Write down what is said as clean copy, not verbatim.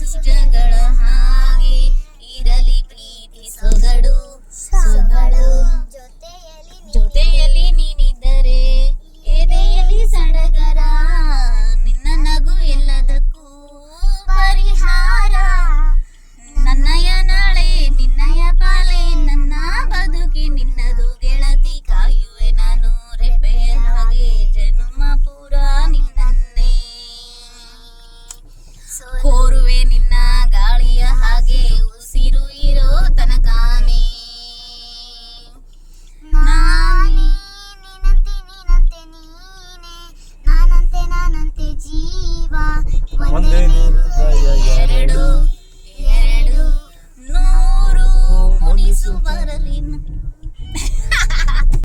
ಮುನಿಸು ಜಗಳ ಹಾಗೆ ಇರಲಿ ಪ್ರೀತಿ ಸೊಗಡು ಸೊಗಡು. ಜೊತೆಯಲ್ಲಿ ನೀನಿದ್ದರೆ ಎದೆಯಲ್ಲಿ ಸಡಗರ, ನಿನ್ನ ನಗು ಎಲ್ಲದಕ್ಕೂ ಪರಿಹಾರ. ನನ್ನಯ ನಾಳೆ ನಿನ್ನಯ ಪಾಲೆ, ನನ್ನ ಬದುಕಿ ನಿನ್ನದು ಗೆಳತಿ. ಕಾಯುವೆ ನಾನು ರೆಪ್ಪೆಯ ಹಾಗೆ ಜನುಮ ಪೂರ ನಿನ್ನನ್ನೇ. ಕೋರುವೆ ನಿನ್ನ ಗಾಳಿಯ ಹಾಗೆ ಉಸಿರು ಇರೋ ತನಕಾನೇ. ನಾನಂತೆ ಜೀವ ಒಂದೇ ಎರಡು ನೂರು ಮುನಿಸು ಬರಲಿ.